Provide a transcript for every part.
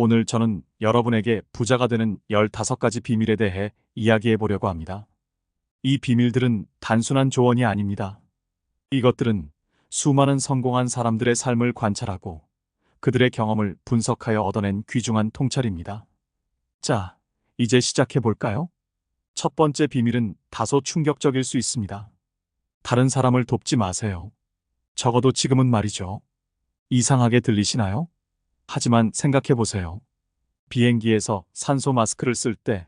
오늘 저는 여러분에게 부자가 되는 15가지 비밀에 대해 이야기해 보려고 합니다. 이 비밀들은 단순한 조언이 아닙니다. 이것들은 수많은 성공한 사람들의 삶을 관찰하고 그들의 경험을 분석하여 얻어낸 귀중한 통찰입니다. 자, 이제 시작해 볼까요? 첫 번째 비밀은 다소 충격적일 수 있습니다. 다른 사람을 돕지 마세요. 적어도 지금은 말이죠. 이상하게 들리시나요? 하지만 생각해 보세요. 비행기에서 산소 마스크를 쓸 때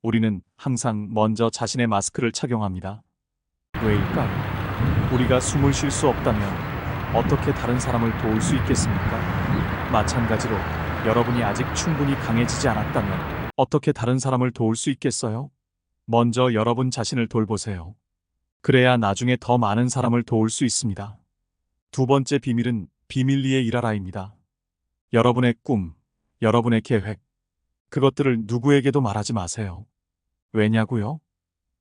우리는 항상 먼저 자신의 마스크를 착용합니다. 왜일까요? 우리가 숨을 쉴 수 없다면 어떻게 다른 사람을 도울 수 있겠습니까? 마찬가지로 여러분이 아직 충분히 강해지지 않았다면 어떻게 다른 사람을 도울 수 있겠어요? 먼저 여러분 자신을 돌보세요. 그래야 나중에 더 많은 사람을 도울 수 있습니다. 두 번째 비밀은 비밀리에 일하라입니다. 여러분의 꿈, 여러분의 계획, 그것들을 누구에게도 말하지 마세요. 왜냐고요?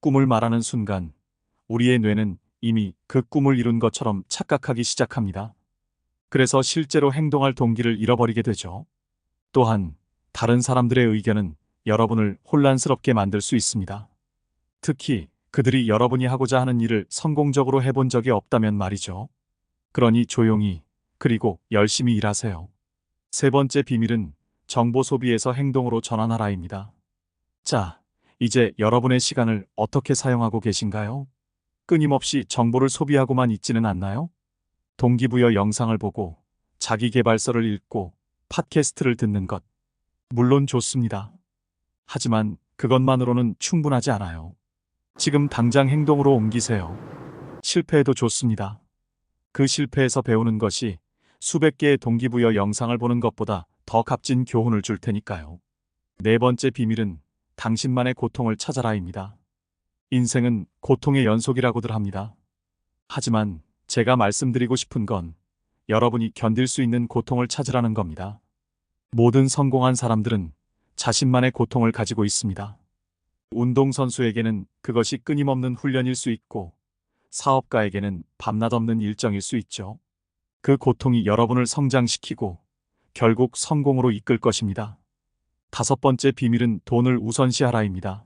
꿈을 말하는 순간 우리의 뇌는 이미 그 꿈을 이룬 것처럼 착각하기 시작합니다. 그래서 실제로 행동할 동기를 잃어버리게 되죠. 또한 다른 사람들의 의견은 여러분을 혼란스럽게 만들 수 있습니다. 특히 그들이 여러분이 하고자 하는 일을 성공적으로 해본 적이 없다면 말이죠. 그러니 조용히 그리고 열심히 일하세요. 세 번째 비밀은 정보 소비에서 행동으로 전환하라입니다. 자, 이제 여러분의 시간을 어떻게 사용하고 계신가요? 끊임없이 정보를 소비하고만 있지는 않나요? 동기부여 영상을 보고 자기계발서를 읽고 팟캐스트를 듣는 것. 물론 좋습니다. 하지만 그것만으로는 충분하지 않아요. 지금 당장 행동으로 옮기세요. 실패해도 좋습니다. 그 실패에서 배우는 것이 수백 개의 동기부여 영상을 보는 것보다 더 값진 교훈을 줄 테니까요. 네 번째 비밀은 당신만의 고통을 찾아라입니다. 인생은 고통의 연속이라고들 합니다. 하지만 제가 말씀드리고 싶은 건 여러분이 견딜 수 있는 고통을 찾으라는 겁니다. 모든 성공한 사람들은 자신만의 고통을 가지고 있습니다. 운동선수에게는 그것이 끊임없는 훈련일 수 있고 사업가에게는 밤낮 없는 일정일 수 있죠. 그 고통이 여러분을 성장시키고 결국 성공으로 이끌 것입니다. 다섯 번째 비밀은 돈을 우선시하라입니다.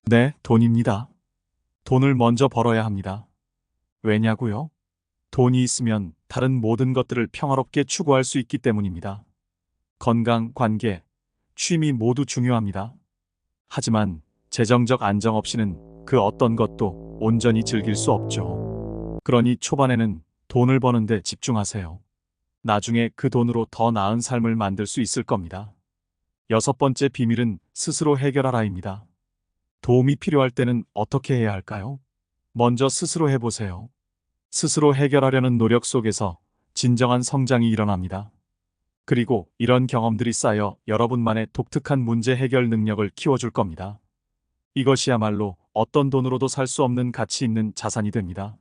네, 돈입니다. 돈을 먼저 벌어야 합니다. 왜냐고요? 돈이 있으면 다른 모든 것들을 평화롭게 추구할 수 있기 때문입니다. 건강, 관계, 취미 모두 중요합니다. 하지만 재정적 안정 없이는 그 어떤 것도 온전히 즐길 수 없죠. 그러니 초반에는 돈을 버는데 집중하세요. 나중에 그 돈으로 더 나은 삶을 만들 수 있을 겁니다. 여섯 번째 비밀은 스스로 해결하라입니다. 도움이 필요할 때는 어떻게 해야 할까요? 먼저 스스로 해보세요. 스스로 해결하려는 노력 속에서 진정한 성장이 일어납니다. 그리고 이런 경험들이 쌓여 여러분만의 독특한 문제 해결 능력을 키워줄 겁니다. 이것이야말로 어떤 돈으로도 살 수 없는 가치 있는 자산이 됩니다.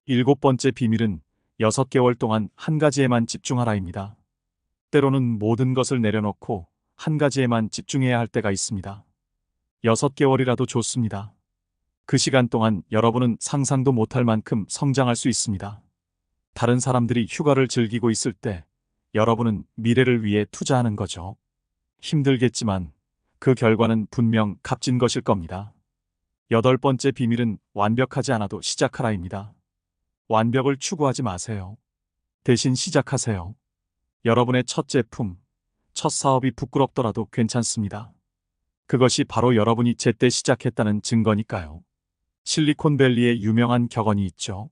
일곱 번째 비밀은 6개월 동안 한 가지에만 집중하라입니다. 때로는 모든 것을 내려놓고 한 가지에만 집중해야 할 때가 있습니다. 6개월이라도 좋습니다. 그 시간 동안 여러분은 상상도 못할 만큼 성장할 수 있습니다. 다른 사람들이 휴가를 즐기고 있을 때 여러분은 미래를 위해 투자하는 거죠. 힘들겠지만 그 결과는 분명 값진 것일 겁니다. 여덟 번째 비밀은 완벽하지 않아도 시작하라입니다. 완벽을 추구하지 마세요. 대신 시작하세요. 여러분의 첫 제품, 첫 사업이 부끄럽더라도 괜찮습니다. 그것이 바로 여러분이 제때 시작했다는 증거니까요. 실리콘밸리에 유명한 격언이 있죠.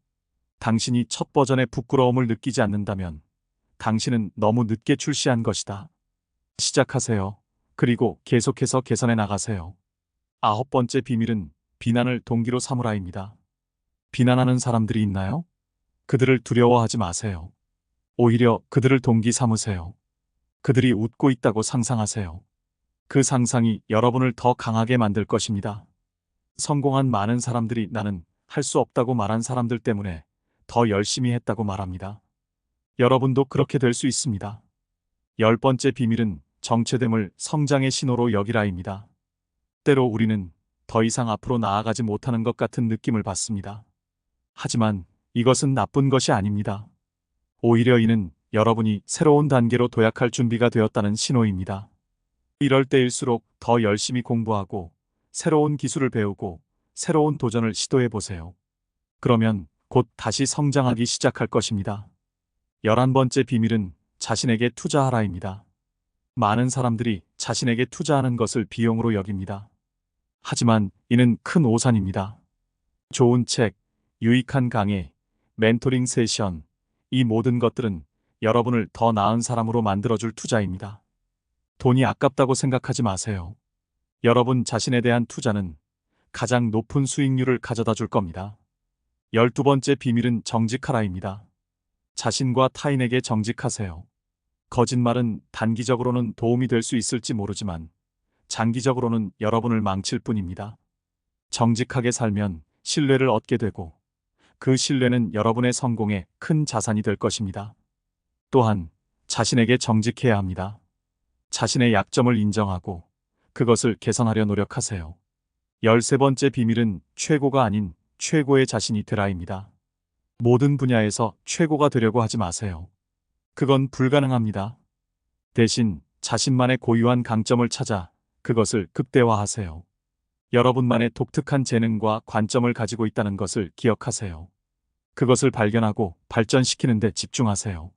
당신이 첫 버전의 부끄러움을 느끼지 않는다면 당신은 너무 늦게 출시한 것이다. 시작하세요. 그리고 계속해서 개선해 나가세요. 아홉 번째 비밀은 비난을 동기로 삼으라입니다. 비난하는 사람들이 있나요? 그들을 두려워하지 마세요. 오히려 그들을 동기 삼으세요. 그들이 웃고 있다고 상상하세요. 그 상상이 여러분을 더 강하게 만들 것입니다. 성공한 많은 사람들이 나는 할 수 없다고 말한 사람들 때문에 더 열심히 했다고 말합니다. 여러분도 그렇게 될 수 있습니다. 열 번째 비밀은 정체됨을 성장의 신호로 여기라입니다. 때로 우리는 더 이상 앞으로 나아가지 못하는 것 같은 느낌을 받습니다. 하지만 이것은 나쁜 것이 아닙니다. 오히려 이는 여러분이 새로운 단계로 도약할 준비가 되었다는 신호입니다. 이럴 때일수록 더 열심히 공부하고 새로운 기술을 배우고 새로운 도전을 시도해 보세요. 그러면 곧 다시 성장하기 시작할 것입니다. 11번째 비밀은 자신에게 투자하라입니다. 많은 사람들이 자신에게 투자하는 것을 비용으로 여깁니다. 하지만 이는 큰 오산입니다. 좋은 책, 유익한 강의, 멘토링 세션, 이 모든 것들은 여러분을 더 나은 사람으로 만들어줄 투자입니다. 돈이 아깝다고 생각하지 마세요. 여러분 자신에 대한 투자는 가장 높은 수익률을 가져다 줄 겁니다. 12번째 비밀은 정직하라입니다. 자신과 타인에게 정직하세요. 거짓말은 단기적으로는 도움이 될 수 있을지 모르지만 장기적으로는 여러분을 망칠 뿐입니다. 정직하게 살면 신뢰를 얻게 되고 그 신뢰는 여러분의 성공에 큰 자산이 될 것입니다. 또한 자신에게 정직해야 합니다. 자신의 약점을 인정하고 그것을 개선하려 노력하세요. 13번째 비밀은 최고가 아닌 최고의 자신이 되라입니다. 모든 분야에서 최고가 되려고 하지 마세요. 그건 불가능합니다. 대신 자신만의 고유한 강점을 찾아 그것을 극대화하세요. 여러분만의 독특한 재능과 관점을 가지고 있다는 것을 기억하세요. 그것을 발견하고 발전시키는 데 집중하세요.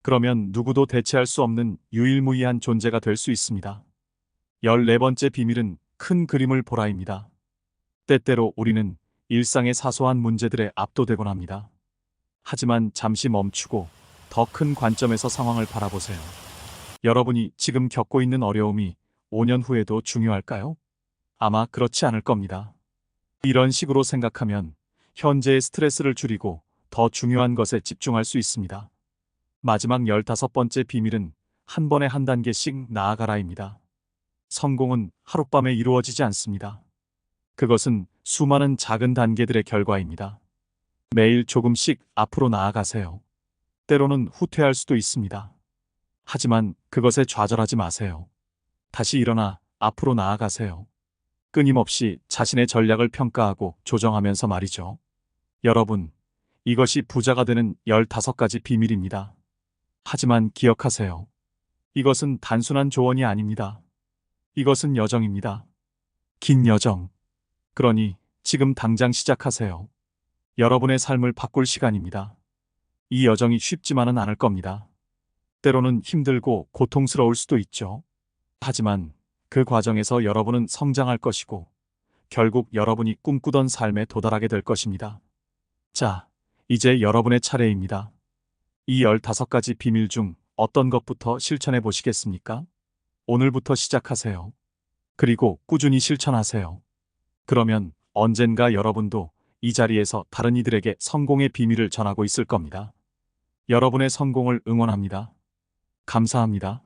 그러면 누구도 대체할 수 없는 유일무이한 존재가 될 수 있습니다. 14번째 비밀은 큰 그림을 보라입니다. 때때로 우리는 일상의 사소한 문제들에 압도되곤 합니다. 하지만 잠시 멈추고 더 큰 관점에서 상황을 바라보세요. 여러분이 지금 겪고 있는 어려움이 5년 후에도 중요할까요? 아마 그렇지 않을 겁니다. 이런 식으로 생각하면 현재의 스트레스를 줄이고 더 중요한 것에 집중할 수 있습니다. 마지막 15번째 비밀은 한 번에 한 단계씩 나아가라입니다. 성공은 하룻밤에 이루어지지 않습니다. 그것은 수많은 작은 단계들의 결과입니다. 매일 조금씩 앞으로 나아가세요. 때로는 후퇴할 수도 있습니다. 하지만 그것에 좌절하지 마세요. 다시 일어나 앞으로 나아가세요. 끊임없이 자신의 전략을 평가하고 조정하면서 말이죠. 여러분, 이것이 부자가 되는 15가지 비밀입니다. 하지만 기억하세요. 이것은 단순한 조언이 아닙니다. 이것은 여정입니다. 긴 여정. 그러니 지금 당장 시작하세요. 여러분의 삶을 바꿀 시간입니다. 이 여정이 쉽지만은 않을 겁니다. 때로는 힘들고 고통스러울 수도 있죠. 하지만 그 과정에서 여러분은 성장할 것이고 결국 여러분이 꿈꾸던 삶에 도달하게 될 것입니다. 자, 이제 여러분의 차례입니다. 이 15가지 비밀 중 어떤 것부터 실천해 보시겠습니까? 오늘부터 시작하세요. 그리고 꾸준히 실천하세요. 그러면 언젠가 여러분도 이 자리에서 다른 이들에게 성공의 비밀을 전하고 있을 겁니다. 여러분의 성공을 응원합니다. 감사합니다.